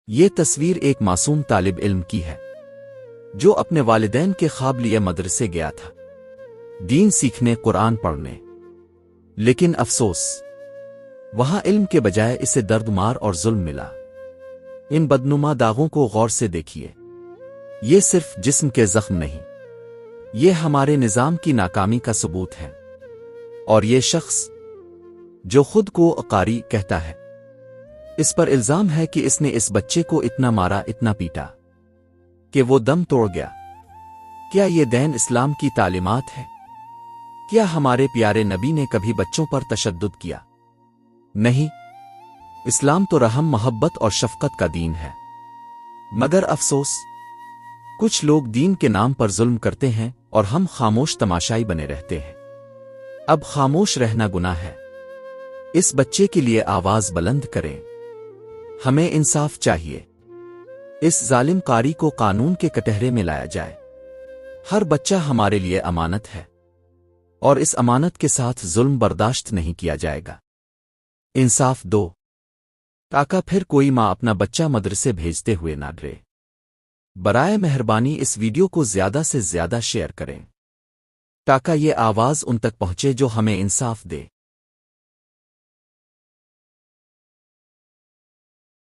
یہ تصویر ایک معصوم طالب علم کی ہے جو اپنے والدین کے خواب لیے مدرسے گیا تھا، دین سیکھنے، قرآن پڑھنے، لیکن افسوس وہاں علم کے بجائے اسے درد مار اور ظلم ملا۔ ان بدنما داغوں کو غور سے دیکھیے، یہ صرف جسم کے زخم نہیں، یہ ہمارے نظام کی ناکامی کا ثبوت ہے۔ اور یہ شخص جو خود کو قاری کہتا ہے، اس پر الزام ہے کہ اس نے اس بچے کو اتنا مارا، اتنا پیٹا کہ وہ دم توڑ گیا۔ کیا یہ دین اسلام کی تعلیمات ہے؟ کیا ہمارے پیارے نبی نے کبھی بچوں پر تشدد کیا؟ نہیں، اسلام تو رحم، محبت اور شفقت کا دین ہے۔ مگر افسوس کچھ لوگ دین کے نام پر ظلم کرتے ہیں اور ہم خاموش تماشائی بنے رہتے ہیں۔ اب خاموش رہنا گناہ ہے۔ اس بچے کے لیے آواز بلند کریں۔ ہمیں انصاف چاہیے۔ اس ظالم قاری کو قانون کے کٹہرے میں لایا جائے۔ ہر بچہ ہمارے لیے امانت ہے، اور اس امانت کے ساتھ ظلم برداشت نہیں کیا جائے گا۔ انصاف دو تاکہ پھر کوئی ماں اپنا بچہ مدرسے بھیجتے ہوئے نہ ڈرے۔ برائے مہربانی اس ویڈیو کو زیادہ سے زیادہ شیئر کریں تاکہ یہ آواز ان تک پہنچے جو ہمیں انصاف دے۔